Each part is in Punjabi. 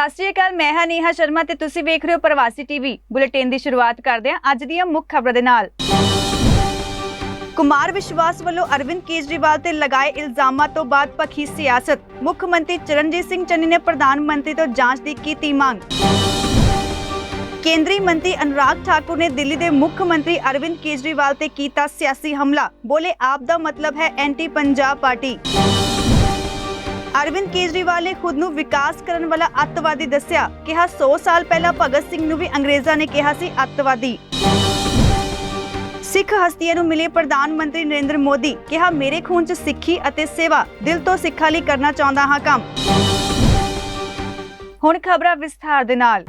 ਸਤਿ ਸ਼੍ਰੀ ਅਕਾਲ, मैं ਹਾਂ नेहा शर्मा ਤੇ ਤੁਸੀਂ ਵੇਖ ਰਹੇ ਹੋ ਪ੍ਰਵਾਸੀ ਟੀਵੀ। ਬੁਲੇਟਿਨ ਦੀ ਸ਼ੁਰੂਆਤ ਕਰਦੇ ਹਾਂ ਅੱਜ ਦੀਆਂ ਮੁੱਖ ਖਬਰਾਂ ਦੇ ਨਾਲ। ਕੁਮਾਰ ਵਿਸ਼ਵਾਸ ਵੱਲੋਂ ਅਰਵਿੰਦ ਕੇਜਰੀਵਾਲ ਤੇ ਲਗਾਏ ਇਲਜ਼ਾਮਾਂ ਤੋਂ ਬਾਅਦ ਭਖੀ ਸਿਆਸਤ। ਮੁੱਖ ਮੰਤਰੀ ਚਰਨਜੀਤ ਸਿੰਘ ਚੰਨੀ ਨੇ ਪ੍ਰਧਾਨ ਮੰਤਰੀ ਤੋਂ ਜਾਂਚ ਦੀ ਕੀਤੀ ਮੰਗ। ਕੇਂਦਰੀ ਮੰਤਰੀ ਅਨੁਰਾਗ ਠਾਕੁਰ ਨੇ ਦਿੱਲੀ ਦੇ ਮੁੱਖ ਮੰਤਰੀ ਅਰਵਿੰਦ ਕੇਜਰੀਵਾਲ ਤੇ ਕੀਤਾ ਸਿਆਸੀ ਹਮਲਾ। ਬੋਲੇ ਆਪ ਦਾ ਮਤਲਬ ਹੈ ਐਂਟੀ ਪੰਜਾਬ ਪਾਰਟੀ। ਅਰਵਿੰਦ ਕੇਜਰੀਵਾਲ ਨੇ ਖੁਦ ਨੂੰ ਵਿਕਾਸ ਕਰਨ ਵਾਲਾ ਅੱਤਵਾਦੀ ਦੱਸਿਆ। ਕਿਹਾ 100 ਸਾਲ ਪਹਿਲਾਂ ਭਗਤ ਸਿੰਘ ਨੂੰ ਵੀ ਅੰਗਰੇਜ਼ਾਂ ਨੇ ਕਿਹਾ ਸੀ ਅੱਤਵਾਦੀ। ਸਿੱਖ ਹਸਤੀਆਂ ਨੂੰ ਮਿਲੇ ਪ੍ਰਧਾਨ ਮੰਤਰੀ ਨਰਿੰਦਰ ਮੋਦੀ। ਕਿਹਾ ਮੇਰੇ ਖੂਨ 'ਚ ਸਿੱਖੀ ਅਤੇ ਸੇਵਾ, ਦਿਲ ਤੋਂ ਸਿੱਖਾਂ ਲਈ ਕਰਨਾ ਚਾਹੁੰਦਾ ਹਾਂ ਕੰਮ। ਹੁਣ ਖਬਰਾਂ ਵਿਸਥਾਰ ਦੇ ਨਾਲ।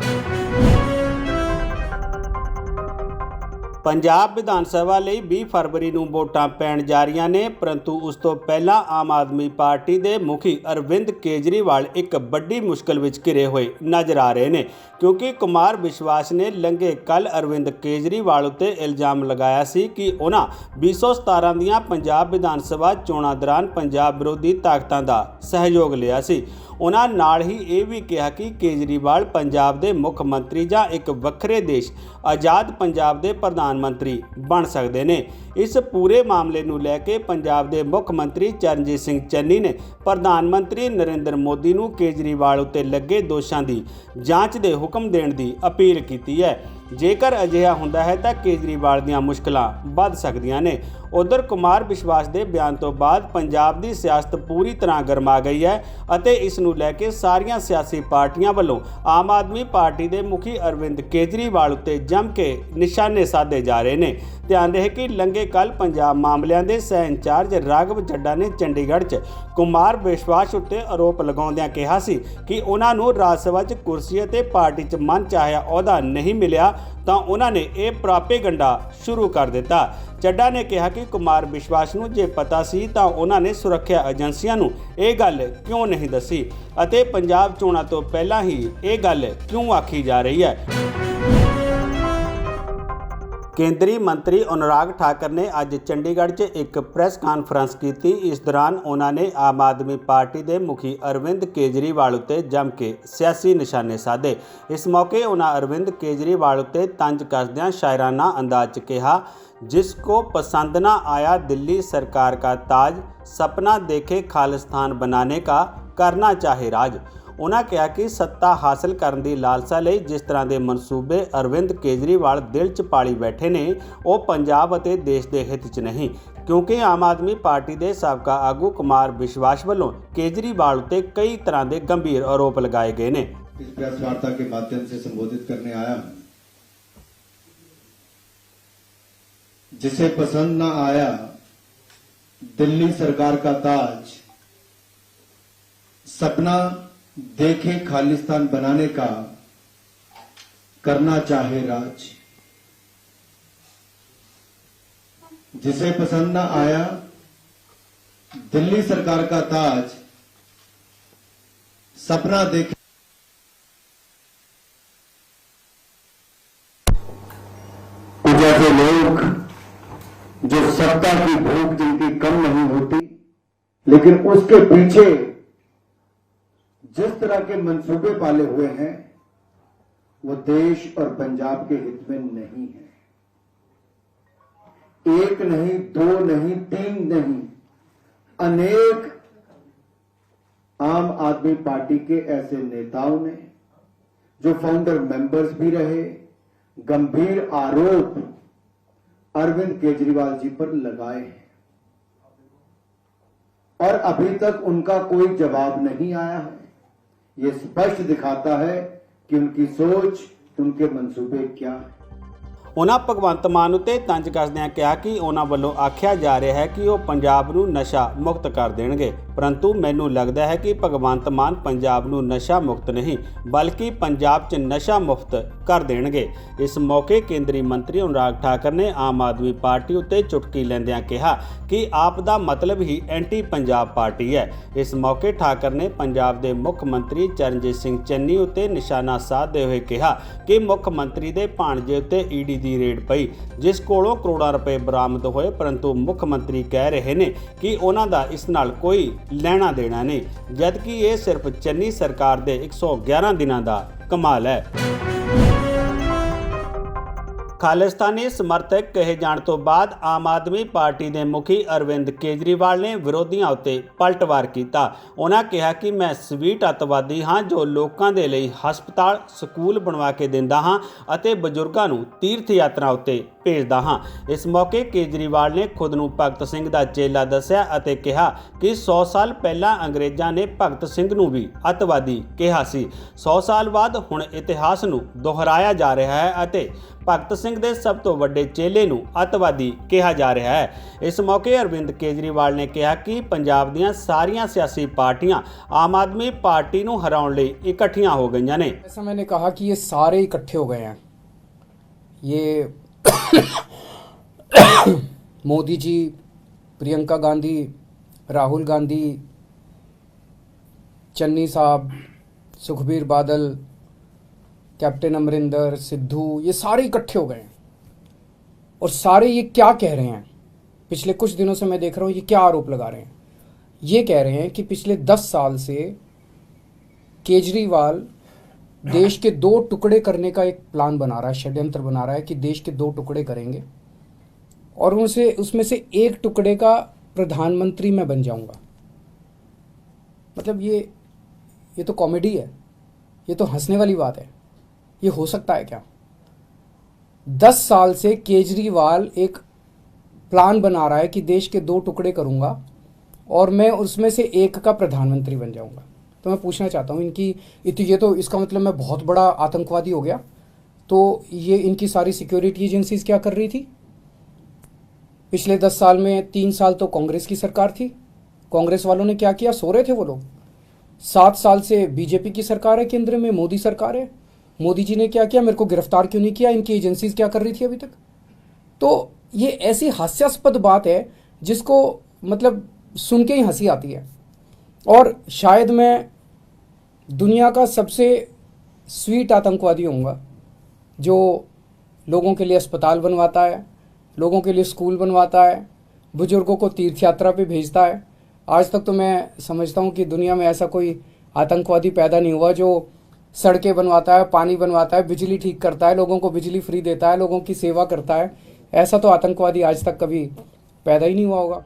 ਪੰਜਾਬ ਵਿਧਾਨ ਸਭਾ ਲਈ 20 ਫਰਵਰੀ ਨੂੰ ਵੋਟਾਂ ਪੈਣ ਜਾ ਰਹੀਆਂ ਨੇ, ਪਰੰਤੂ ਉਸ ਤੋਂ ਪਹਿਲਾਂ ਆਮ ਆਦਮੀ ਪਾਰਟੀ ਦੇ ਮੁਖੀ ਅਰਵਿੰਦ ਕੇਜਰੀਵਾਲ ਇੱਕ ਵੱਡੀ ਮੁਸ਼ਕਲ ਵਿੱਚ ਘਿਰੇ ਹੋਏ ਨਜ਼ਰ ਆ ਰਹੇ ਨੇ, ਕਿਉਂਕਿ ਕੁਮਾਰ ਵਿਸ਼ਵਾਸ ਨੇ ਲੰਘੇ ਕੱਲ ਅਰਵਿੰਦ ਕੇਜਰੀਵਾਲ ਉੱਤੇ ਇਲਜ਼ਾਮ ਲਗਾਇਆ ਸੀ ਕਿ ਉਹਨਾਂ 2017 ਦੀਆਂ ਪੰਜਾਬ ਵਿਧਾਨ ਸਭਾ ਚੋਣਾਂ ਦੌਰਾਨ ਪੰਜਾਬ ਵਿਰੋਧੀ ਤਾਕਤਾਂ ਦਾ ਸਹਿਯੋਗ ਲਿਆ ਸੀ। ਉਹਨਾਂ ਨਾਲ ਹੀ ਇਹ ਵੀ ਕਿਹਾ ਕਿ ਕੇਜਰੀਵਾਲ ਪੰਜਾਬ ਦੇ ਮੁੱਖ ਮੰਤਰੀ ਜਾਂ ਇੱਕ ਵੱਖਰੇ ਦੇਸ਼ ਆਜ਼ਾਦ ਪੰਜਾਬ ਦੇ ਪ੍ਰਧਾਨ ਮੰਤਰੀ ਬਣ ਸਕਦੇ ਨੇ। ਇਸ ਪੂਰੇ ਮਾਮਲੇ ਨੂੰ ਲੈ ਕੇ ਪੰਜਾਬ ਦੇ ਮੁੱਖ ਮੰਤਰੀ ਚਰਨਜੀਤ ਸਿੰਘ ਚੰਨੀ ਨੇ ਪ੍ਰਧਾਨ ਮੰਤਰੀ ਨਰਿੰਦਰ ਮੋਦੀ ਨੂੰ ਕੇਜਰੀਵਾਲ ਉੱਤੇ ਲੱਗੇ ਦੋਸ਼ਾਂ ਦੀ ਜਾਂਚ ਦੇ ਹੁਕਮ ਦੇਣ ਦੀ ਅਪੀਲ ਕੀਤੀ ਹੈ। ਜੇਕਰ ਅਜਿਹਾ ਹੁੰਦਾ ਹੈ ਤਾਂ ਕੇਜਰੀਵਾਲ ਦੀਆਂ ਮੁਸ਼ਕਲਾਂ ਵੱਧ ਸਕਦੀਆਂ ਨੇ। ਉਧਰ ਕੁਮਾਰ ਵਿਸ਼ਵਾਸ ਦੇ ਬਿਆਨ ਤੋਂ ਬਾਅਦ ਪੰਜਾਬ ਦੀ ਸਿਆਸਤ ਪੂਰੀ ਤਰ੍ਹਾਂ ਗਰਮਾ ਗਈ ਹੈ ਅਤੇ ਇਸ ਨੂੰ ਲੈ ਕੇ ਸਾਰੀਆਂ ਸਿਆਸੀ ਪਾਰਟੀਆਂ ਵੱਲੋਂ ਆਮ ਆਦਮੀ ਪਾਰਟੀ ਦੇ ਮੁਖੀ ਅਰਵਿੰਦ ਕੇਜਰੀਵਾਲ ਉੱਤੇ ਜੰਮ ਕੇ ਨਿਸ਼ਾਨੇ ਸਾਧੇ ਜਾ ਰਹੇ ਨੇ। ਧਿਆਨ ਰਹੇ ਕਿ ਲੰਘੇ ਕੱਲ ਪੰਜਾਬ ਮਾਮਲਿਆਂ ਦੇ ਸਹਿ ਇੰਚਾਰਜ ਰਾਘਵ ਚੱਡਾ ਨੇ ਚੰਡੀਗੜ੍ਹ 'ਚ ਕੁਮਾਰ ਵਿਸ਼ਵਾਸ ਉੱਤੇ ਆਰੋਪ ਲਗਾਉਂਦਿਆਂ ਕਿਹਾ ਸੀ ਕਿ ਉਹਨਾਂ ਨੂੰ ਰਾਜ ਸਭਾ 'ਚ ਕੁਰਸੀ ਅਤੇ ਪਾਰਟੀ 'ਚ ਮਨ ਚਾਹਿਆ ਅਹੁਦਾ ਨਹੀਂ ਮਿਲਿਆ ਤਾਂ ਉਹਨਾਂ ਨੇ ਇਹ ਪ੍ਰਾਪੇਗੰਡਾ ਸ਼ੁਰੂ ਕਰ ਦਿੱਤਾ। ਚੱਡਾ ਨੇ ਕਿਹਾ ਕਿ ਕੁਮਾਰ ਵਿਸ਼ਵਾਸ ਨੂੰ ਜੇ ਪਤਾ ਸੀ ਤਾਂ ਉਹਨਾਂ ਨੇ ਸੁਰੱਖਿਆ ਏਜੰਸੀਆਂ ਨੂੰ ਇਹ ਗੱਲ ਕਿਉਂ ਨਹੀਂ ਦੱਸੀ ਅਤੇ ਪੰਜਾਬ ਚੋਣਾਂ ਤੋਂ ਪਹਿਲਾਂ ਹੀ ਇਹ ਗੱਲ ਕਿਉਂ ਆਖੀ ਜਾ ਰਹੀ ਹੈ। ਕੇਂਦਰੀ ਮੰਤਰੀ ਅਨੁਰਾਗ ਠਾਕੁਰ ਨੇ ਅੱਜ ਚੰਡੀਗੜ੍ਹ 'ਚ ਇੱਕ ਪ੍ਰੈਸ ਕਾਨਫਰੰਸ ਕੀਤੀ। ਇਸ ਦੌਰਾਨ ਉਹਨਾਂ ਨੇ ਆਮ ਆਦਮੀ ਪਾਰਟੀ ਦੇ ਮੁਖੀ ਅਰਵਿੰਦ ਕੇਜਰੀਵਾਲ ਉੱਤੇ ਜੰਮ ਕੇ ਸਿਆਸੀ ਨਿਸ਼ਾਨੇ ਸਾਧੇ। ਇਸ ਮੌਕੇ ਉਹਨਾਂ ਅਰਵਿੰਦ ਕੇਜਰੀਵਾਲ ਉੱਤੇ ਤੰਜ ਕੱਸਦਿਆਂ ਸ਼ਾਇਰਾਨਾ ਅੰਦਾਜ਼ 'ਚ ਕਿਹਾ, जिसको पसंद ना आया दिल्ली सरकार का ताज, सपना देखे खालिस्तान बनाने का, करना चाहे राज। उन्होंने कहा कि सत्ता हासिल करने की लालसा ਲਈ जिस तरह के मनसूबे अरविंद केजरीवाल दिल च पाली बैठे ने वो पंजाब ਅਤੇ देश के हित च नहीं, क्योंकि आम आदमी पार्टी के साबका आगू कुमार विश्वास वालों केजरीवाल उत्ते कई तरह के गंभीर आरोप लगाए गए हैं। इस प्रेस वार्ता के माध्यम से संबोधित करने आया हूं। जिसे पसंद ना आया दिल्ली सरकार का ताज, सपना देखे खालिस्तान बनाने का, करना चाहे राज। जिसे पसंद ना आया दिल्ली सरकार का ताज, सपना देखे जैसे लोग जो सत्ता की भूख जिनकी कम नहीं होती, लेकिन उसके पीछे जिस तरह के मंसूबे पाले हुए हैं वो देश और पंजाब के हित में नहीं है। एक नहीं, दो नहीं, तीन नहीं, अनेक आम आदमी पार्टी के ऐसे नेताओं ने जो फाउंडर मेंबर्स भी रहे, गंभीर आरोप अरविंद केजरीवाल जी पर लगाए हैं और अभी तक उनका कोई जवाब नहीं आया है। यह स्पष्ट दिखाता है कि उनकी सोच, उनके मंसूबे क्या हैं। ਉਹਨਾਂ ਭਗਵੰਤ ਮਾਨ ਉੱਤੇ ਤੰਜ ਕੱਸਦਿਆਂ ਕਿਹਾ ਕਿ ਉਹਨਾਂ ਵੱਲੋਂ ਆਖਿਆ ਜਾ ਰਿਹਾ ਹੈ ਕਿ ਉਹ ਪੰਜਾਬ ਨੂੰ ਨਸ਼ਾ ਮੁਕਤ ਕਰ ਦੇਣਗੇ, ਪਰੰਤੂ ਮੈਨੂੰ ਲੱਗਦਾ ਹੈ ਕਿ ਭਗਵੰਤ ਮਾਨ ਪੰਜਾਬ ਨੂੰ ਨਸ਼ਾ ਮੁਕਤ ਨਹੀਂ ਬਲਕਿ ਪੰਜਾਬ 'ਚ ਨਸ਼ਾ ਮੁਕਤ ਕਰ ਦੇਣਗੇ। ਇਸ ਮੌਕੇ ਕੇਂਦਰੀ ਮੰਤਰੀ ਅਨੁਰਾਗ ਠਾਕੁਰ ਨੇ ਆਮ ਆਦਮੀ ਪਾਰਟੀ ਉੱਤੇ ਚੁਟਕੀ ਲੈਂਦਿਆਂ ਕਿਹਾ ਕਿ ਆਪ ਦਾ ਮਤਲਬ ਹੀ ਐਂਟੀ ਪੰਜਾਬ ਪਾਰਟੀ ਹੈ। ਇਸ ਮੌਕੇ ਠਾਕੁਰ ਨੇ ਪੰਜਾਬ ਦੇ ਮੁੱਖ ਮੰਤਰੀ ਚਰਨਜੀਤ ਸਿੰਘ ਚੰਨੀ ਉੱਤੇ ਨਿਸ਼ਾਨਾ ਸਾਧਦੇ ਹੋਏ ਕਿਹਾ ਕਿ ਮੁੱਖ ਮੰਤਰੀ ਦੇ ਭਾਣਜੇ ਉੱਤੇ ਈਡੀ ਦੀ ਰੇਡ ਪਈ ਜਿਸ ਕੋਲੋਂ ਕਰੋੜਾਂ ਰੁਪਏ ਬਰਾਮਦ ਹੋਏ, ਪਰੰਤੂ ਮੁੱਖ ਮੰਤਰੀ ਕਹਿ ਰਹੇ ਨੇ ਕਿ ਉਹਨਾਂ ਦਾ ਇਸ ਨਾਲ ਕੋਈ ਲੈਣਾ ਦੇਣਾ ਨਹੀਂ, ਜਦਕਿ ਇਹ ਸਿਰਫ ਚੰਨੀ ਸਰਕਾਰ ਦੇ 111 ਦਿਨਾਂ ਦਾ ਕਮਾਲ ਹੈ। ਖਾਲਿਸਤਾਨੀ ਸਮਰਥਕ ਕਹੇ ਜਾਣ ਤੋਂ ਬਾਅਦ ਆਮ ਆਦਮੀ ਪਾਰਟੀ ਦੇ ਮੁਖੀ ਅਰਵਿੰਦ ਕੇਜਰੀਵਾਲ ਨੇ ਵਿਰੋਧੀਆਂ ਉੱਤੇ ਪਲਟਵਾਰ ਕੀਤਾ। ਉਹਨਾਂ ਕਿਹਾ ਕਿ ਮੈਂ ਸਵੀਟ ਅੱਤਵਾਦੀ ਹਾਂ ਜੋ ਲੋਕਾਂ ਦੇ ਲਈ ਹਸਪਤਾਲ ਸਕੂਲ ਬਣਵਾ ਕੇ ਦਿੰਦਾ ਹਾਂ ਅਤੇ ਬਜ਼ੁਰਗਾਂ ਨੂੰ ਤੀਰਥ ਯਾਤਰਾ ਉੱਤੇ ਭੇਜਦਾ ਹਾਂ। ਇਸ ਮੌਕੇ ਕੇਜਰੀਵਾਲ ਨੇ ਖੁਦ ਨੂੰ ਭਗਤ ਸਿੰਘ ਦਾ ਚੇਲਾ ਦੱਸਿਆ ਅਤੇ ਕਿਹਾ ਕਿ 100 ਸਾਲ ਪਹਿਲਾਂ ਅੰਗਰੇਜ਼ਾਂ ਨੇ ਭਗਤ ਸਿੰਘ ਨੂੰ ਵੀ ਅੱਤਵਾਦੀ ਕਿਹਾ ਸੀ। 100 ਸਾਲ ਬਾਅਦ ਹੁਣ ਇਤਿਹਾਸ ਨੂੰ ਦੁਹਰਾਇਆ ਜਾ ਰਿਹਾ ਹੈ ਅਤੇ ਭਗਤ ਸਿੰਘ ਦੇ ਸਭ ਤੋਂ ਵੱਡੇ ਚੇਲੇ ਨੂੰ ਅੱਤਵਾਦੀ ਕਿਹਾ ਜਾ ਰਿਹਾ ਹੈ। ਇਸ ਮੌਕੇ ਅਰਵਿੰਦ ਕੇਜਰੀਵਾਲ ਨੇ ਕਿਹਾ ਕਿ ਪੰਜਾਬ ਦੀਆਂ ਸਾਰੀਆਂ ਸਿਆਸੀ ਪਾਰਟੀਆਂ ਆਮ ਆਦਮੀ ਪਾर्टी ਨੂੰ ਹਰਾਉਣ ਲਈ ਇਕੱਠੀਆਂ ਹੋ ਗਈਆਂ ਨੇ। ऐसा मैंने कहा कि ये सारे इकट्ठे हो गए हैं। ये मोदी जी, प्रियंका गांधी, राहुल गांधी, चन्नी साहब, सुखबीर बादल, कैप्टन अमरिंदर, सिद्धू, ये सारे इकट्ठे हो गए हैं और सारे ये क्या कह रहे हैं, पिछले कुछ दिनों से मैं देख रहा हूँ ये क्या आरोप लगा रहे हैं। ये कह रहे हैं कि पिछले 10 साल से केजरीवाल देश के 2 टुकड़े करने का एक प्लान बना रहा है, षड्यंत्र बना रहा है कि देश के 2 टुकड़े करेंगे और उसमें से एक टुकड़े का प्रधानमंत्री मैं बन जाऊंगा। मतलब ये तो कॉमेडी है, ये तो हंसने वाली बात है। ये हो सकता है क्या? 10 साल से केजरीवाल एक प्लान बना रहा है कि देश के 2 टुकड़े करूंगा और मैं उसमें से एक का प्रधानमंत्री बन जाऊंगा। तो मैं पूछना चाहता हूँ ये तो इसका मतलब मैं बहुत बड़ा आतंकवादी हो गया। तो ये इनकी सारी सिक्योरिटी एजेंसीज क्या कर रही थी? पिछले 10 साल में 3 साल तो कांग्रेस की सरकार थी। कांग्रेस वालों ने क्या किया? सो रहे थे वो लोग। 7 साल से बीजेपी की सरकार है, केंद्र में मोदी सरकार है। मोदी जी ने क्या किया? मेरे को गिरफ्तार क्यों नहीं किया? इनकी एजेंसीज क्या कर रही थी अभी तक? तो ये ऐसी हास्यास्पद बात है जिसको मतलब सुन के ही हंसी आती है। और शायद मैं दुनिया का सबसे स्वीट आतंकवादी होऊंगा जो लोगों के लिए अस्पताल बनवाता है, लोगों के लिए स्कूल बनवाता है, बुजुर्गों को तीर्थ यात्रा पे भेजता है। आज तक तो मैं समझता हूँ कि दुनिया में ऐसा कोई आतंकवादी पैदा नहीं हुआ जो सड़कें बनवाता है, पानी बनवाता है, बिजली ठीक करता है, लोगों को बिजली फ्री देता है, लोगों की सेवा करता है। ऐसा तो आतंकवादी आज तक कभी पैदा ही नहीं हुआ होगा।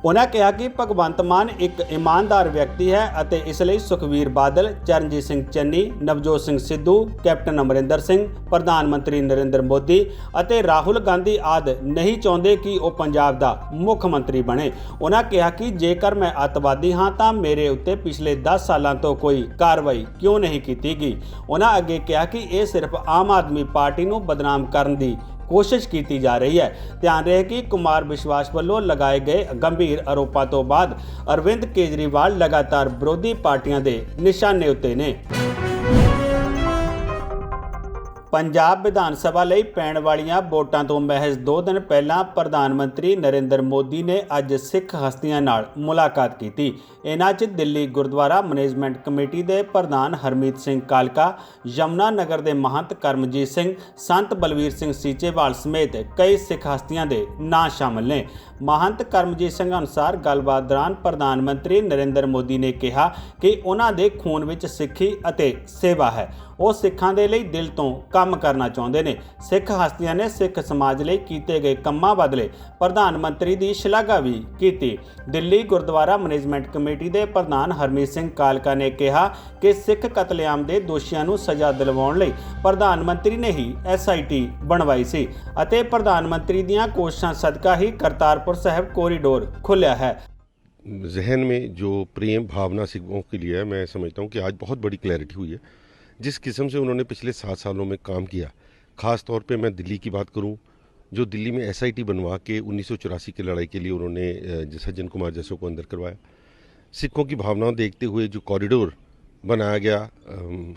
ਉਹਨਾਂ ਕਿਹਾ ਕਿ ਭਗਵੰਤ ਮਾਨ ਇੱਕ ਇਮਾਨਦਾਰ ਵਿਅਕਤੀ ਹੈ ਅਤੇ ਇਸ ਲਈ ਸੁਖਬੀਰ ਬਾਦਲ, ਚਰਨਜੀਤ ਸਿੰਘ ਚੰਨੀ, ਨਵਜੋਤ ਸਿੰਘ ਸਿੱਧੂ, ਕੈਪਟਨ ਅਮਰਿੰਦਰ ਸਿੰਘ, ਪ੍ਰਧਾਨ ਮੰਤਰੀ ਨਰਿੰਦਰ ਮੋਦੀ ਅਤੇ ਰਾਹੁਲ ਗਾਂਧੀ ਆਦਿ ਨਹੀਂ ਚਾਹੁੰਦੇ ਕਿ ਉਹ ਪੰਜਾਬ ਦਾ ਮੁੱਖ ਮੰਤਰੀ ਬਣੇ। ਉਹਨਾਂ ਕਿਹਾ ਕਿ ਜੇਕਰ ਮੈਂ ਅੱਤਵਾਦੀ ਹਾਂ ਤਾਂ ਮੇਰੇ ਉੱਤੇ ਪਿਛਲੇ 10 ਸਾਲਾਂ ਤੋਂ ਕੋਈ ਕਾਰਵਾਈ ਕਿਉਂ ਨਹੀਂ ਕੀਤੀ ਗਈ। ਉਹਨਾਂ ਅੱਗੇ ਕਿਹਾ ਕਿ ਇਹ ਸਿਰਫ ਆਮ ਆਦਮੀ ਪਾਰਟੀ ਨੂੰ ਬਦਨਾਮ ਕਰਨ ਦੀ कोशिश की जा रही है। ध्यान रहे कि कुमार विश्वास वालों लगाए गए गंभीर आरोपों तो बाद अरविंद केजरीवाल लगातार विरोधी पार्टियां दे निशाने उत्ते ने। ਪੰਜਾਬ ਵਿਧਾਨ ਸਭਾ ਲਈ ਪੈਣ ਵਾਲੀਆਂ ਵੋਟਾਂ ਤੋਂ ਮਹਿਜ਼ 2 ਦਿਨ ਪਹਿਲਾਂ ਪ੍ਰਧਾਨ ਮੰਤਰੀ ਨਰਿੰਦਰ ਮੋਦੀ ਨੇ ਅੱਜ ਸਿੱਖ ਹਸਤੀਆਂ ਨਾਲ ਮੁਲਾਕਾਤ ਕੀਤੀ। ਇਹਨਾਂ 'ਚ ਦਿੱਲੀ ਗੁਰਦੁਆਰਾ ਮੈਨੇਜਮੈਂਟ ਕਮੇਟੀ ਦੇ ਪ੍ਰਧਾਨ ਹਰਮੀਤ ਸਿੰਘ ਕਾਲਕਾ, ਯਮੁਨਾ ਨਗਰ ਦੇ ਮਹੰਤ ਕਰਮਜੀਤ ਸਿੰਘ, ਸੰਤ ਬਲਵੀਰ ਸਿੰਘ ਸੀਚੇਵਾਲ ਸਮੇਤ ਕਈ ਸਿੱਖ ਹਸਤੀਆਂ ਦੇ ਨਾਂ ਸ਼ਾਮਲ ਨੇ। महंत करमजीत सिंह अनुसार गलबात दौरान प्रधानमंत्री नरेंद्र मोदी ने कहा कि उन्हां दे खून विच सिੱਖੀ ਅਤੇ सेवा है। ਉਹ ਸਿੱਖਾਂ ਦੇ ਲਈ ਦਿਲ ਤੋਂ ਕੰਮ ਕਰਨਾ ਚਾਹੁੰਦੇ ਨੇ। ਸਿੱਖ ਹਸਤੀਆਂ ਨੇ ਸਿੱਖ ਸਮਾਜ ਲਈ ਕੀਤੇ ਗਏ ਕੰਮਾਂ ਬਦਲੇ ਪ੍ਰਧਾਨ ਮੰਤਰੀ ਦੀ ਸ਼ਲਾਘਾ ਵੀ ਕੀਤੀ। ਦਿੱਲੀ ਗੁਰਦੁਆਰਾ ਮੈਨੇਜਮੈਂਟ ਕਮੇਟੀ ਦੇ ਪ੍ਰਧਾਨ ਹਰਮੀਤ ਸਿੰਘ ਕਾਲਕਾ ਨੇ ਕਿਹਾ ਕਿ ਸਿੱਖ ਕਤਲੇਆਮ ਦੇ ਦੋਸ਼ੀਆਂ ਨੂੰ ਸਜ਼ਾ ਦਿਲਵਾਉਣ ਲਈ ਪ੍ਰਧਾਨ ਮੰਤਰੀ ਨੇ ਹੀ SIT ਬਣਵਾਈ ਸੀ ਅਤੇ ਪ੍ਰਧਾਨ ਮੰਤਰੀ ਦੀਆਂ ਕੋਸ਼ਿਸ਼ਾਂ ਸਦਕਾ ਹੀ ਕਰਤਾरपुर साहिब कॉरिडोर खुला है। जहन में जो प्रेम भावना सिखों के लिए है, मैं समझता हूँ कि आज बहुत बड़ी क्लैरिटी हुई है। जिस किस्म से उन्होंने पिछले 7 सालों में काम किया, ख़ास तौर पे मैं दिल्ली की बात करूँ, जो दिल्ली में SIT बनवा के 1984 की लड़ाई के लिए उन्होंने सज्जन कुमार जैसों को अंदर करवाया। सिखों की भावनाओं देखते हुए जो कॉरिडोर बनाया गया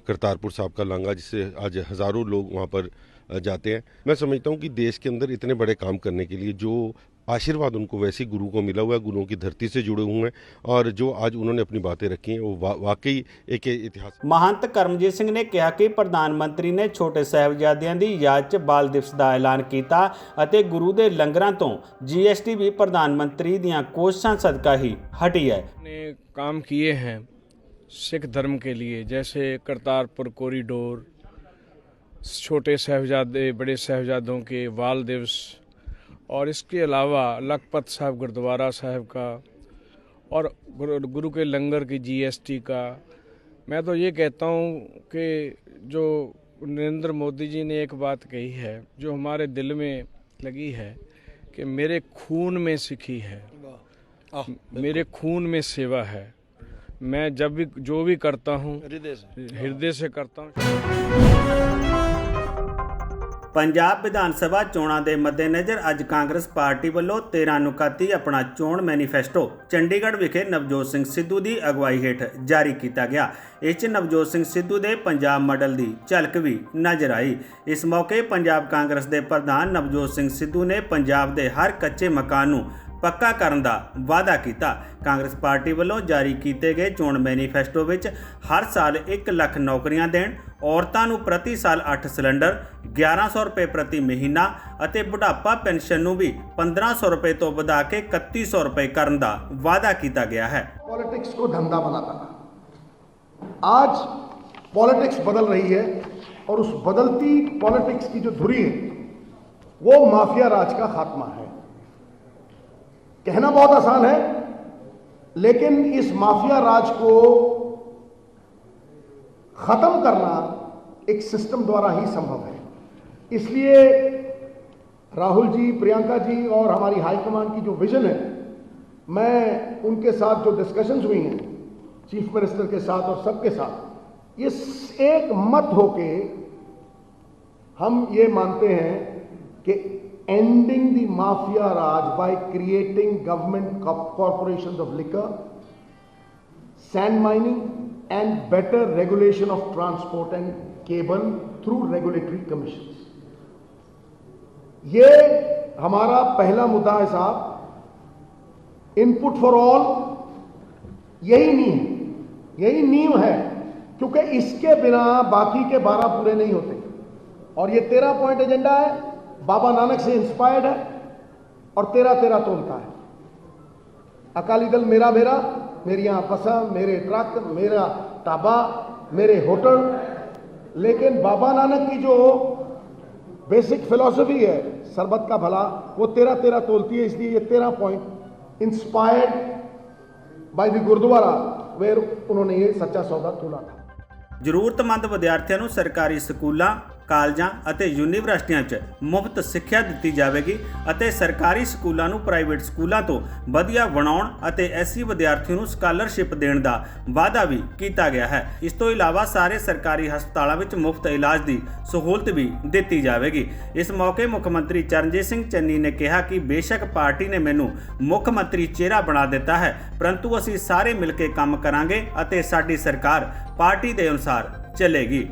करतारपुर साहिब का लांघा, जिससे आज हज़ारों लोग वहाँ पर जाते हैं। मैं समझता हूँ कि देश के अंदर इतने बड़े काम करने के लिए जो आशीर्वाद उनको वैसे गुरु को मिला हुआ है, गुरुओं की धरती से जुड़े हुए हैं और जो आज उन्होंने अपनी बातें रखी हैं वो वाकई एक इतिहास। महंत ਕਰਮਜੀਤ ਸਿੰਘ ਨੇ ਕਿਹਾ ਕਿ ਪ੍ਰਧਾਨ ਮੰਤਰੀ ਨੇ ਛੋਟੇ ਸਾਹਿਬਜ਼ਾਦਿਆਂ ਦੀ ਯਾਦ 'ਚ ਬਾਲ ਦਿਵਸ ਦਾ ਐਲਾਨ ਕੀਤਾ ਅਤੇ ਗੁਰੂ ਦੇ ਲੰਗਰਾਂ ਤੋਂ GST ਵੀ ਪ੍ਰਧਾਨ ਮੰਤਰੀ ਦੀਆਂ ਕੋਸ਼ਿਸ਼ਾਂ ਸਦਕਾ ही हटी है। ने काम किए हैं सिख धर्म के लिए, जैसे करतारपुर कॉरिडोर, छोटे साहिबजादे बड़े साहिबजादों के बाल दिवस और इसके अलावा लखपत साहब गुरुद्वारा साहब का और गुरु के लंगर की GST का। मैं तो ये कहता हूँ कि जो नरेंद्र मोदी जी ने एक बात कही है जो हमारे दिल में लगी है कि मेरे खून में सिखी है, मेरे खून में सेवा है। मैं जब भी जो भी करता हूँ हृदय से करता हूँ। ਪੰਜਾਬ ਵਿਧਾਨ ਸਭਾ ਚੋਣਾਂ ਦੇ ਮੱਦੇਨਜ਼ਰ ਅੱਜ ਕਾਂਗਰਸ ਪਾਰਟੀ ਵੱਲੋਂ 13 ਨੁਕਾਤੀ ਆਪਣਾ ਚੋਣ ਮੈਨੀਫੈਸਟੋ ਚੰਡੀਗੜ੍ਹ ਵਿਖੇ ਨਵਜੋਤ ਸਿੰਘ ਸਿੱਧੂ ਦੀ ਅਗਵਾਈ ਹੇਠ ਜਾਰੀ ਕੀਤਾ ਗਿਆ। ਇਸ 'ਚ ਨਵਜੋਤ ਸਿੰਘ ਸਿੱਧੂ ਦੇ ਪੰਜਾਬ ਮਾਡਲ ਦੀ ਝਲਕ ਵੀ ਨਜ਼ਰ ਆਈ। ਇਸ ਮੌਕੇ ਪੰਜਾਬ ਕਾਂਗਰਸ ਦੇ ਪ੍ਰਧਾਨ ਨਵਜੋਤ ਸਿੰਘ ਸਿੱਧੂ ਨੇ ਪੰਜਾਬ ਦੇ ਹਰ ਕੱਚੇ ਮਕਾਨ ਨੂੰ ਪੱਕਾ ਕਰਨ ਦਾ ਵਾਅਦਾ ਕੀਤਾ। ਕਾਂਗਰਸ ਪਾਰਟੀ ਵੱਲੋਂ ਜਾਰੀ ਕੀਤੇ ਗਏ ਚੋਣ ਮੈਨੀਫੈਸਟੋ ਵਿੱਚ ਹਰ ਸਾਲ 1 ਲੱਖ ਨੌਕਰੀਆਂ ਦੇਣ, ਔਰਤਾਂ ਨੂੰ ਪ੍ਰਤੀ ਸਾਲ 8 ਸਿਲੰਡਰ, 1100 ਰੁਪਏ ਪ੍ਰਤੀ ਮਹੀਨਾ ਅਤੇ ਬੁਢਾਪਾ ਪੈਨਸ਼ਨ ਨੂੰ ਵੀ 1500 ਰੁਪਏ ਤੋਂ ਵਧਾ ਕੇ 3100 ਰੁਪਏ ਕਰਨ ਦਾ ਵਾਅਦਾ ਕੀਤਾ ਗਿਆ है। पॉलिटिक्स को धंधा बनाता था। आज पॉलिटिक्स बदल रही है और उस बदलती पॉलिटिक्स की जो धुरी है वो माफिया राज का खात्मा है। कहना बहुत आसान है लेकिन इस माफिया राज को खत्म करना एक सिस्टम द्वारा ही संभव है। इसलिए राहुल जी, प्रियंका जी और हमारी हाईकमान की जो विजन है, मैं उनके साथ जो डिस्कशंस हुई हैं चीफ मिनिस्टर के साथ और सबके साथ, ये एक मत होके हम ये मानते हैं कि ending the mafia raj by creating government corporations of liquor, sand mining and better regulation of transport and cable through regulatory commissions। ये हमारा पहला मुद्दा है साहब। इनपुट फॉर ऑल यही नींव है क्योंकि इसके बिना बाकी के 12 पूरे नहीं होते। और ये 13 पॉइंट एजेंडा है, बाबा नानक से इंस्पायर्ड है और 13 तोलता है। अकाली दल मेरा मेरी यहाँ पसंद, मेरे ट्रक, मेरा ढाबा, मेरे होटल, लेकिन बाबा नानक की जो बेसिक फिलॉसफी है सरबत का भला वो 13 तोलती है। इसलिए ये 13 point inspired by the gurudwara where उन्होंने ये सच्चा सौदा तोला था। ਜ਼ਰੂਰਤਮੰਦ ਵਿਦਿਆਰਥੀਆਂ ਨੂੰ ਸਰਕਾਰੀ ਸਕੂਲਾਂ, ਕਾਲਜਾਂ ਅਤੇ ਯੂਨੀਵਰਸਿਟੀਆਂ 'ਚ ਮੁਫਤ ਸਿੱਖਿਆ ਦਿੱਤੀ ਜਾਵੇਗੀ ਅਤੇ ਸਰਕਾਰੀ ਸਕੂਲਾਂ ਨੂੰ ਪ੍ਰਾਈਵੇਟ ਸਕੂਲਾਂ ਤੋਂ ਵਧੀਆ ਬਣਾਉਣ ਅਤੇ SC ਵਿਦਿਆਰਥੀਆਂ ਨੂੰ ਸਕਾਲਰਸ਼ਿਪ ਦੇਣ ਦਾ ਵਾਅਦਾ ਵੀ ਕੀਤਾ ਗਿਆ ਹੈ। ਇਸ ਤੋਂ ਇਲਾਵਾ ਸਾਰੇ ਸਰਕਾਰੀ ਹਸਪਤਾਲਾਂ ਵਿੱਚ ਮੁਫਤ ਇਲਾਜ ਦੀ ਸਹੂਲਤ ਵੀ ਦਿੱਤੀ ਜਾਵੇਗੀ। ਇਸ ਮੌਕੇ ਮੁੱਖ ਮੰਤਰੀ ਚਰਨਜੀਤ ਸਿੰਘ ਚੰਨੀ ਨੇ ਕਿਹਾ ਕਿ ਬੇਸ਼ੱਕ ਪਾਰਟੀ ਨੇ ਮੈਨੂੰ ਮੁੱਖ ਮੰਤਰੀ ਚਿਹਰਾ ਬਣਾ ਦਿੱਤਾ ਹੈ, ਪਰੰਤੂ ਅਸੀਂ ਸਾਰੇ ਮਿਲ ਕੇ ਕੰਮ ਕਰਾਂਗੇ ਅਤੇ ਸਾਡੀ ਸਰਕਾਰ ਪਾਰਟੀ ਦੇ ਅਨੁਸਾਰ ਚੱਲੇਗੀ।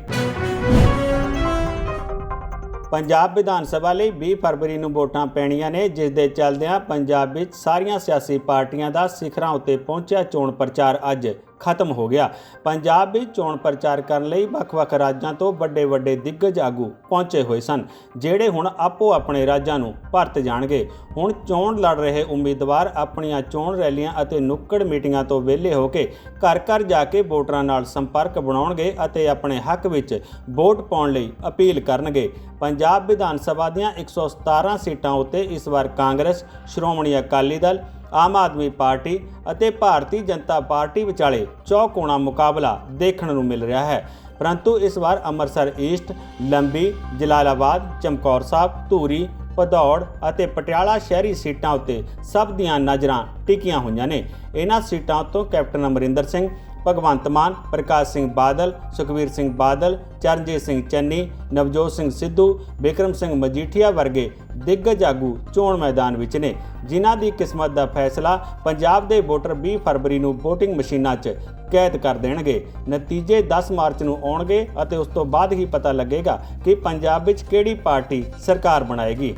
ਪੰਜਾਬ ਵਿਧਾਨ ਸਭਾ ਲਈ 20 ਫਰਵਰੀ ਨੂੰ ਵੋਟਾਂ ਪੈਣੀਆਂ ਨੇ, ਜਿਸ ਦੇ ਚੱਲਦਿਆਂ ਪੰਜਾਬ ਵਿੱਚ ਸਾਰੀਆਂ ਸਿਆਸੀ ਪਾਰਟੀਆਂ ਦਾ ਸਿਖਰਾਂ ਉੱਤੇ ਪਹੁੰਚਿਆ ਚੋਣ ਪ੍ਰਚਾਰ ਅੱਜ ਖਤਮ ਹੋ ਗਿਆ। ਪੰਜਾਬ ਵਿੱਚ ਚੋਣ ਪ੍ਰਚਾਰ ਕਰਨ ਲਈ ਵੱਖ-ਵੱਖ ਰਾਜਾਂ ਤੋਂ ਵੱਡੇ ਦਿੱਗਜ ਆਗੂ ਪਹੁੰਚੇ ਹੋਏ ਸਨ, ਜਿਹੜੇ ਹੁਣ ਆਪੋ ਆਪਣੇ ਰਾਜਾਂ ਨੂੰ ਪਰਤ ਜਾਣਗੇ। ਹੁਣ ਚੋਣ ਲੜ ਰਹੇ ਉਮੀਦਵਾਰ ਆਪਣੀਆਂ ਚੋਣ ਰੈਲੀਆਂ ਅਤੇ ਨੁੱਕੜ ਮੀਟਿੰਗਾਂ ਤੋਂ ਵਿਹਲੇ ਹੋ ਕੇ ਘਰ-ਘਰ ਜਾ ਕੇ ਵੋਟਰਾਂ ਨਾਲ ਸੰਪਰਕ ਬਣਾਉਣਗੇ ਅਤੇ ਆਪਣੇ ਹੱਕ ਵਿੱਚ ਵੋਟ ਪਾਉਣ ਲਈ ਅਪੀਲ ਕਰਨਗੇ। ਪੰਜਾਬ ਵਿਧਾਨ ਸਭਾ ਦੀਆਂ 117 ਸੀਟਾਂ ਉੱਤੇ ਇਸ ਵਾਰ ਕਾਂਗਰਸ, ਸ਼੍ਰੋਮਣੀ ਅਕਾਲੀ ਦਲ, ਆਮ ਆਦਮੀ ਪਾਰਟੀ ਅਤੇ ਭਾਰਤੀ ਜਨਤਾ ਪਾਰਟੀ ਵਿਚਾਲੇ ਚੌਕੋਣਾ ਮੁਕਾਬਲਾ ਦੇਖਣ ਨੂੰ ਮਿਲ ਰਿਹਾ ਹੈ। ਪਰੰਤੂ ਇਸ ਵਾਰ ਅੰਮ੍ਰਿਤਸਰ ਈਸਟ, ਲੰਬੀ, ਜਲਾਲਾਬਾਦ, ਚਮਕੌਰ ਸਾਹਿਬ, ਧੂਰੀ, ਭਦੌੜ ਅਤੇ ਪਟਿਆਲਾ ਸ਼ਹਿਰੀ ਸੀਟਾਂ ਉੱਤੇ ਸਭ ਦੀਆਂ ਨਜ਼ਰਾਂ ਟਿਕੀਆਂ ਹੋਈਆਂ ਨੇ। ਇਹਨਾਂ ਸੀਟਾਂ ਉੱਤੋਂ ਕੈਪਟਨ ਅਮਰਿੰਦਰ ਸਿੰਘ, ਭਗਵੰਤ ਮਾਨ, ਪ੍ਰਕਾਸ਼ ਸਿੰਘ ਬਾਦਲ, ਸੁਖਬੀਰ ਸਿੰਘ ਬਾਦਲ, ਚਰਨਜੀਤ ਸਿੰਘ ਚੰਨੀ, ਨਵਜੋਤ ਸਿੰਘ ਸਿੱਧੂ, ਬਿਕਰਮ ਸਿੰਘ ਮਜੀਠੀਆ ਵਰਗੇ ਦਿੱਗਜ ਆਗੂ ਚੋਣ ਮੈਦਾਨ ਵਿੱਚ ਨੇ, ਜਿਨ੍ਹਾਂ ਦੀ ਕਿਸਮਤ ਦਾ ਫੈਸਲਾ ਪੰਜਾਬ ਦੇ ਵੋਟਰ 20 ਫਰਵਰੀ ਨੂੰ VOTING ਮਸ਼ੀਨਾਂ 'ਚ ਕੈਦ ਕਰ ਦੇਣਗੇ। ਨਤੀਜੇ 10 ਮਾਰਚ ਨੂੰ ਆਉਣਗੇ ਅਤੇ ਉਸ ਤੋਂ ਬਾਅਦ ਹੀ ਪਤਾ ਲੱਗੇਗਾ ਕਿ ਪੰਜਾਬ ਵਿੱਚ ਕਿਹੜੀ ਪਾਰਟੀ ਸਰਕਾਰ ਬਣਾਏਗੀ।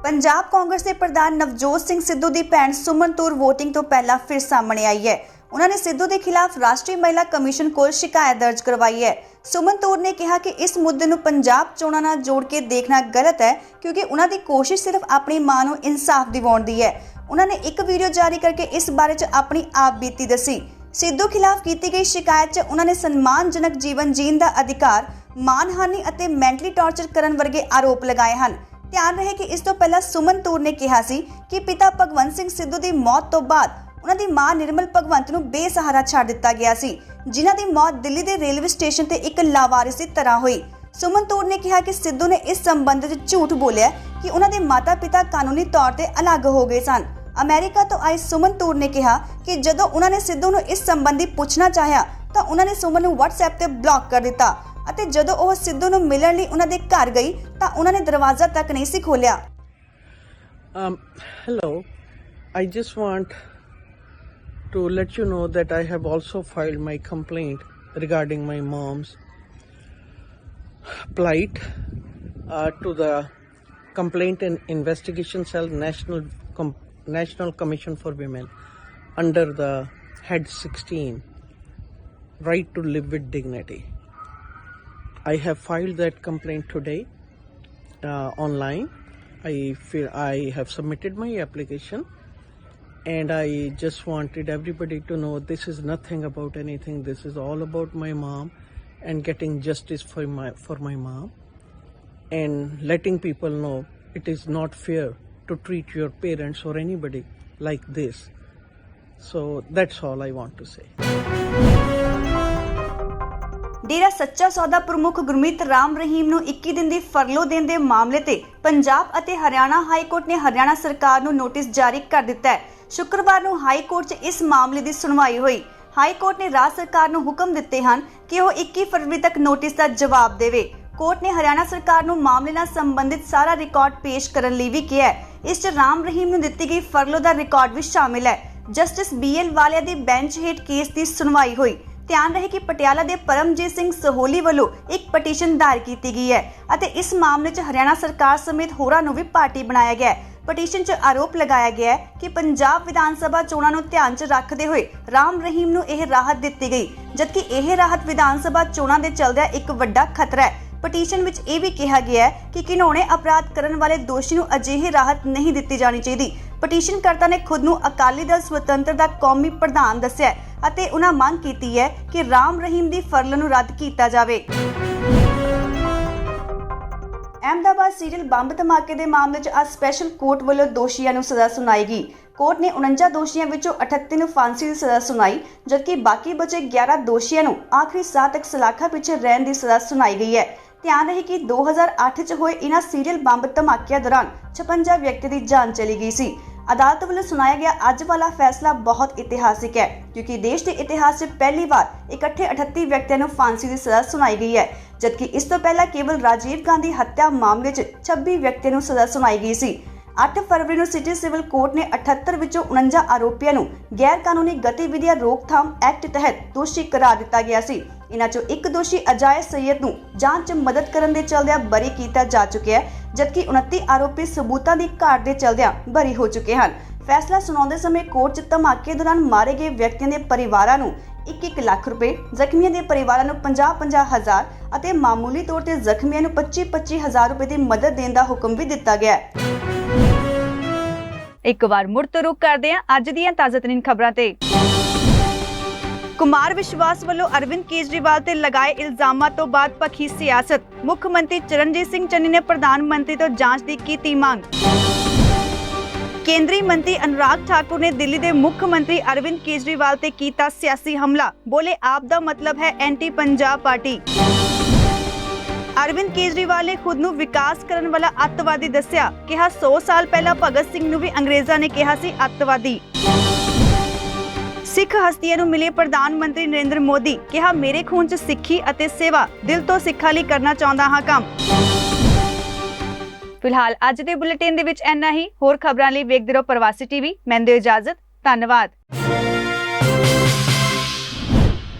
ਪੰਜਾਬ ਕਾਂਗਰਸ ਦੇ ਪ੍ਰਧਾਨ ਨਵਜੋਤ ਸਿੰਘ ਸਿੱਧੂ ਦੀ ਭੈਣ ਸੁਮਨ ਤੂਰ VOTING ਤੋਂ ਪਹਿਲਾਂ ਫਿਰ ਸਾਹਮਣੇ ਆਈ ਹੈ। ਉਹਨਾਂ ਨੇ ਸਿੱਧੂ ਦੇ ਖਿਲਾਫ ਰਾਸ਼ਟਰੀ ਮਹਿਲਾ ਕਮਿਸ਼ਨ ਕੋਲ ਸ਼ਿਕਾਇਤ ਦਰਜ ਕਰਵਾਈ ਹੈ। ਸੁਮਨ ਤੂਰ ਨੇ ਕਿਹਾ ਕਿ ਇਸ ਮੁੱਦੇ ਨੂੰ ਪੰਜਾਬ ਚੋਣਾਂ ਨਾਲ ਜੋੜ ਕੇ ਦੇਖਣਾ ਗਲਤ ਹੈ ਕਿਉਂਕਿ ਉਹਨਾਂ ਦੀ ਕੋਸ਼ਿਸ਼ ਸਿਰਫ ਆਪਣੀ ਮਾਂ ਨੂੰ ਇਨਸਾਫ ਦਿਵਾਉਣ ਦੀ ਹੈ। ਉਹਨਾਂ ਨੇ ਇੱਕ ਵੀਡੀਓ ਜਾਰੀ ਕਰਕੇ ਇਸ ਬਾਰੇ 'ਚ ਆਪਣੀ ਆਪ ਬੀਤੀ ਦੱਸੀ। ਸਿੱਧੂ ਖਿਲਾਫ ਕੀਤੀ ਗਈ ਸ਼ਿਕਾਇਤ 'ਚ ਉਹਨਾਂ ਨੇ ਸਨਮਾਨਜਨਕ ਜੀਵਨ ਜੀਣ ਦਾ ਅਧਿਕਾਰ, ਮਾਨਹਾਨੀ ਅਤੇ ਮੈਂਟਲੀ ਟਾਰਚਰ ਕਰਨ ਵਰਗੇ ਆਰੋਪ ਲਗਾਏ ਹਨ। ਧਿਆਨ ਰਹੇ ਕਿ ਇਸ ਤੋਂ ਪਹਿਲਾਂ ਸੁਮਨ ਤੂਰ ਨੇ ਕਿਹਾ ਸੀ ਕਿ ਪਿਤਾ ਭਗਵੰਤ ਸਿੰਘ ਸਿੱਧੂ ਦੀ ਮੌਤ ਤੋਂ ਬਾਅਦ ਉਹਨਾਂ ਦੀ ਮਾਂ ਨਿਰਮਲ ਭਗਵੰਤ ਨੂੰ ਬੇਸਹਾਰਾ ਛੱਡ ਦਿੱਤਾ ਗਿਆ ਸੀ, ਜਿਨ੍ਹਾਂ ਦੀ ਮੌਤ ਦਿੱਲੀ ਦੇ ਰੇਲਵੇ ਸਟੇਸ਼ਨ ਤੇ ਇੱਕ ਲਾਵਾਰਿਸ ਦੀ ਤਰ੍ਹਾਂ ਹੋਈ। ਸੁਮਨ ਤੂਰ ਨੇ ਕਿਹਾ ਕਿ ਸਿੱਧੂ ਨੇ ਇਸ ਸੰਬੰਧ ਵਿੱਚ ਝੂਠ ਬੋਲਿਆ ਕਿ ਉਹਨਾਂ ਦੇ ਮਾਤਾ-ਪਿਤਾ ਕਾਨੂੰਨੀ ਤੌਰ ਤੇ ਅਲੱਗ ਹੋ ਗਏ ਸਨ। ਅਮਰੀਕਾ ਤੋਂ ਆਈ ਸੁਮਨ ਤੂਰ ਨੇ ਕਿਹਾ ਕਿ ਜਦੋਂ ਉਹਨਾਂ ਨੇ ਸਿੱਧੂ ਨੂੰ ਇਸ ਸੰਬੰਧੀ ਪੁੱਛਣਾ ਚਾਹਿਆ ਤਾਂ ਉਹਨਾਂ ਨੇ ਸੁਮਨ ਨੂੰ WhatsApp ਤੇ ਬਲੌਕ ਕਰ ਦਿੱਤਾ ਅਤੇ ਜਦੋਂ ਉਹ ਸਿੱਧੂ ਨੂੰ ਮਿਲਣ ਲਈ ਉਹਨਾਂ ਦੇ ਘਰ ਗਈ ਤਾਂ ਉਹਨਾਂ ਨੇ ਦਰਵਾਜ਼ਾ ਤੱਕ ਨਹੀਂ ਸੀ ਖੋਲ੍ਹਿਆ। Hello, I just want to let you know that I have also filed my complaint regarding my mom's plight to the Complaint and Investigation Cell National Commission for Women under the Head 16, Right to Live with Dignity. I have filed that complaint today online. I have submitted my application, and I just wanted everybody to know this is nothing about anything. This is all about my mom and getting justice for my mom, and letting people know it is not fair to treat your parents or anybody like this. So that's all I want to say. Dera Sacha Sauda ਪ੍ਰਮੁੱਖ ਗੁਰਮੀਤ ਰਾਮ ਰਹੀਮ ਨੂੰ 21 ਦਿਨ ਦੀ ਫਰਲੋ ਦੇਣ ਦੇ ਮਾਮਲੇ ਤੇ ਪੰਜਾਬ ਅਤੇ ਹਰਿਆਣਾ ਹਾਈ ਕੋਰਟ ਨੇ ਹਰਿਆਣਾ ਸਰਕਾਰ ਨੂੰ ਨੋਟਿਸ ਜਾਰੀ ਕਰ ਦਿੱਤਾ ਹੈ। ਸ਼ੁੱਕਰਵਾਰ ਨੂੰ ਹਾਈ ਕੋਰਟ 'ਚ ਇਸ ਮਾਮਲੇ ਦੀ ਸੁਣਵਾਈ ਹੋਈ। ਹਾਈ ਕੋਰਟ ਨੇ ਰਾਜ ਸਰਕਾਰ ਨੂੰ ਹੁਕਮ ਦਿੱਤੇ ਹਨ ਕਿ ਉਹ 21 ਫਰਵਰੀ ਤੱਕ ਨੋਟਿਸ ਦਾ ਜਵਾਬ ਦੇਵੇ। ਕੋਰਟ ਨੇ ਹਰਿਆਣਾ ਸਰਕਾਰ ਨੂੰ ਮਾਮਲੇ ਨਾਲ ਸੰਬੰਧਿਤ ਸਾਰਾ ਰਿਕਾਰਡ ਪੇਸ਼ ਕਰਨ ਲਈ ਵੀ ਕਿਹਾ ਹੈ। ਇਸ 'ਚ ਰਾਮ ਰਹੀਮ ਨੂੰ ਦਿੱਤੀ ਗਈ ਫਰਲੋ ਦਾ ਰਿਕਾਰਡ ਵੀ ਸ਼ਾਮਿਲ ਹੈ। ਜਸਟਿਸ BL ਵਾਲੀਆ ਦੀ ਬੈਂਚ ਹੇਠ ਕੇਸ ਦੀ ਸੁਣਵਾਈ ਹੋਈ। ਧਿਆਨ ਰਹੇ ਕਿ ਪਟਿਆਲਾ ਦੇ ਪਰਮਜੀਤ ਸਿੰਘ ਸਹੋਲੀ ਵੱਲੋਂ ਇੱਕ ਪਟੀਸ਼ਨ ਦਾਇਰ ਕੀਤੀ ਗਈ ਹੈ ਅਤੇ ਇਸ ਮਾਮਲੇ 'ਚ ਹਰਿਆਣਾ ਸਰਕਾਰ ਸਮੇਤ ਹੋਰਾਂ ਨੂੰ ਵੀ ਪਾਰਟੀ ਬਣਾਇਆ ਗਿਆ ਹੈ। ਪਟੀਸ਼ਨ 'ਚ ਆਰੋਪ ਲਗਾਇਆ ਗਿਆ ਹੈ ਕਿ ਪੰਜਾਬ ਵਿਧਾਨ ਸਭਾ ਚੋਣਾਂ ਨੂੰ ਧਿਆਨ 'ਚ ਰੱਖਦੇ ਹੋਏ ਰਾਮ ਰਹੀਮ ਨੂੰ ਇਹ ਰਾਹਤ ਦਿੱਤੀ ਗਈ, ਜਦਕਿ ਇਹ ਰਾਹਤ ਵਿਧਾਨ ਸਭਾ ਚੋਣਾਂ ਦੇ ਚੱਲਦਿਆਂ ਇੱਕ ਵੱਡਾ ਖਤਰਾ ਹੈ। ਪਟੀਸ਼ਨ ਵਿੱਚ ਇਹ ਵੀ ਕਿਹਾ ਗਿਆ ਹੈ ਕਿ ਘਿਨੌਣੇ ਅਪਰਾਧ ਕਰਨ ਵਾਲੇ ਦੋਸ਼ੀ ਨੂੰ ਅਜਿਹੀ ਰਾਹਤ ਨਹੀਂ ਦਿੱਤੀ ਜਾਣੀ ਚਾਹੀਦੀ। ਪਟੀਸ਼ਨਕਰਤਾ ਨੇ ਖੁਦ ਨੂੰ ਅਕਾਲੀ ਦਲ ਸੁਤੰਤਰ ਦਾ ਕੌਮੀ ਪ੍ਰਧਾਨ ਦੱਸਿਆ ਅਤੇ ਉਹਨਾਂ ਮੰਗ ਕੀਤੀ ਹੈ ਕਿ ਰਾਮ ਰਹੀਮ ਦੀ ਫਰਲ ਨੂੰ ਰੱਦ ਕੀਤਾ ਜਾਵੇ। ਅਹਿਮਦਾਬਾਦ ਸੀਰੀਅਲ ਬੰਬ ਧਮਾਕੇ ਦੇ ਮਾਮਲੇ 'ਚ ਅੱਜ ਸਪੈਸ਼ਲ ਕੋਰਟ ਵੱਲੋਂ ਦੋਸ਼ੀਆਂ ਨੂੰ ਸਜ਼ਾ ਸੁਣਾਈ ਗਈ। ਕੋਰਟ ਨੇ 49 ਦੋਸ਼ੀਆਂ ਵਿੱਚੋਂ 38 ਨੂੰ ਫਾਂਸੀ ਦੀ ਸਜ਼ਾ ਸੁਣਾਈ, ਜਦਕਿ ਬਾਕੀ ਬਚੇ 11 ਦੋਸ਼ੀਆਂ ਨੂੰ ਆਖਰੀ ਸਾਹ ਤੱਕ ਸਲਾਖਾਂ ਪਿੱਛੇ ਰਹਿਣ ਦੀ ਸਜ਼ਾ ਸੁਣਾਈ ਗਈ ਹੈ। ਧਿਆਨ ਰਹੇ ਕਿ 2008 'ਚ ਹੋਏ ਇਹਨਾਂ ਸੀਰੀਅਲ ਬੰਬ ਧਮਾਕਿਆਂ ਦੌਰਾਨ 56 ਵਿਅਕਤੀ ਦੀ ਜਾਨ ਚਲੀ ਗਈ ਸੀ। ਅਦਾਲਤ ਵੱਲੋਂ ਸੁਣਾਇਆ ਗਿਆ ਅੱਜ ਵਾਲਾ ਫੈਸਲਾ ਬਹੁਤ ਇਤਿਹਾਸਿਕ ਹੈ ਕਿਉਂਕਿ ਦੇਸ਼ ਦੇ ਇਤਿਹਾਸ 'ਚ ਪਹਿਲੀ ਵਾਰ ਇਕੱਠੇ 38 ਵਿਅਕਤੀਆਂ ਨੂੰ ਫਾਂਸੀ ਦੀ ਸਜ਼ਾ ਸੁਣਾਈ ਗਈ ਹੈ, ਜਦਕਿ ਇਸ ਤੋਂ ਪਹਿਲਾਂ ਕੇਵਲ ਰਾਜੀਵ ਗਾਂਧੀ ਹੱਤਿਆ ਮਾਮਲੇ 'ਚ 26 ਵਿਅਕਤੀਆਂ ਨੂੰ ਸਜ਼ਾ ਸੁਣਾਈ ਗਈ ਸੀ। 8 ਫਰਵਰੀ ਨੂੰ ਸਿਟੀ ਸਿਵਲ ਕੋਰਟ ਨੇ 78 ਵਿੱਚੋਂ 49 ਆਰੋਪੀਆਂ ਨੂੰ ਗੈਰ ਕਾਨੂੰਨੀ ਗਤੀਵਿਧੀਆਂ ਰੋਕਥਾਮ ਐਕਟ ਤਹਿਤ ਦੋਸ਼ੀ ਕਰਾਰ ਦਿੱਤਾ ਗਿਆ ਸੀ। ਇਨ੍ਹਾਂ 'ਚੋਂ ਇੱਕ ਦੋਸ਼ੀ ਅਜਾਏ ਸੈਯਦ ਨੂੰ ਜਾਂਚ 'ਚ ਮਦਦ ਕਰਨ ਦੇ ਚਲਦਿਆਂ ਬਰੀ ਕੀਤਾ ਜਾ ਚੁੱਕਿਆ ਹੈ, ਜਦਕਿ 29 ਆਰੋਪੀ ਸਬੂਤਾਂ ਦੀ ਘਾਟ ਦੇ ਚਲਦਿਆਂ ਬਰੀ ਹੋ ਚੁੱਕੇ ਹਨ। ਫੈਸਲਾ ਸੁਣਾਉਂਦੇ ਸਮੇਂ ਕੋਰਟ 'ਚ ਧਮਾਕੇ ਦੌਰਾਨ ਮਾਰੇ ਗਏ ਵਿਅਕਤੀਆਂ ਦੇ ਪਰਿਵਾਰਾਂ ਨੂੰ 1-1 ਲੱਖ ਰੁਪਏ, ਜ਼ਖਮੀਆਂ ਦੇ ਪਰਿਵਾਰਾਂ ਨੂੰ 50-50 ਹਜ਼ਾਰ ਅਤੇ ਮਾਮੂਲੀ ਤੌਰ ਤੇ ਜ਼ਖਮੀਆਂ ਨੂੰ 25-25 ਹਜ਼ਾਰ ਰੁਪਏ ਦੀ ਮਦਦ ਦੇਣ ਦਾ ਹੁਕਮ ਵੀ ਦਿੱਤਾ ਗਿਆ ਹੈ। ਇੱਕ ਵਾਰ ਮੁੜ ਤੋਂ ਰੁਕ ਕਰਦੇ ਹਾਂ ਅੱਜ ਦੀਆਂ ਤਾਜ਼ਾਤਰੀਨ ਖਬਰਾਂ ਤੇ। ਕੁਮਾਰ ਵਿਸ਼ਵਾਸ ਵੱਲੋਂ ਅਰਵਿੰਦ ਕੇਜਰੀਵਾਲ ਤੇ ਲਗਾਏ ਇਲਜ਼ਾਮਾਂ ਤੋਂ ਬਾਅਦ ਭਖੀ ਸਿਆਸਤ। ਮੁੱਖ ਮੰਤਰੀ ਚਰਨਜੀਤ ਸਿੰਘ ਚੰਨੀ ਨੇ ਪ੍ਰਧਾਨ ਮੰਤਰੀ ਤੋਂ ਜਾਂਚ ਦੀ ਕੀਤੀ ਮੰਗ। ਕੇਂਦਰੀ ਮੰਤਰੀ ਅਨੁਰਾਗ ਠਾਕੁਰ ਨੇ ਦਿੱਲੀ ਦੇ ਮੁੱਖ ਮੰਤਰੀ ਅਰਵਿੰਦ ਕੇਜਰੀਵਾਲ ਤੇ ਕੀਤਾ ਸਿਆਸੀ ਹਮਲਾ। ਬੋਲੇ ਆਪ ਦਾ ਮਤਲਬ ਹੈ ਐਂਟੀ ਪੰਜਾਬ ਪਾਰਟੀ। ਅਰਵਿੰਦ ਕੇਜਰੀਵਾਲ ਨੇ ਖੁਦ ਨੂੰ ਵਿਕਾਸ ਕਰਨ ਵਾਲਾ ਅੱਤਵਾਦੀ ਦੱਸਿਆ। ਕਿਹਾ 100 ਸਾਲ ਪਹਿਲਾਂ ਭਗਤ ਸਿੰਘ ਨੂੰ ਵੀ ਅੰਗਰੇਜ਼ਾਂ ਨੇ ਕਿਹਾ ਸੀ ਅੱਤਵਾਦੀ। ਸਿੱਖ ਹਸਤੀਆਂ ਨੂੰ ਮਿਲੇ ਪ੍ਰਧਾਨ ਮੰਤਰੀ ਨਰਿੰਦਰ ਮੋਦੀ। ਕਿਹਾ ਮੇਰੇ ਖੂਨ 'ਚ ਸਿੱਖੀ ਅਤੇ ਸੇਵਾ, ਦਿਲ ਤੋਂ ਸਿੱਖਾਂ ਲਈ ਕਰਨਾ ਚਾਹੁੰਦਾ ਹਾਂ ਕੰਮ। ਫਿਲਹਾਲ ਅੱਜ ਦੇ ਬੁਲੇਟਿਨ ਦੇ ਵਿੱਚ ਇੰਨਾ ਹੀ। ਹੋਰ ਖਬਰਾਂ ਲਈ ਵੇਖਦੇ ਰਹੋ ਪ੍ਰਵਾਸੀ ਟੀਵੀ। ਮੈਂ ਦਿਓ ਇਜਾਜ਼ਤ। ਧੰਨਵਾਦ।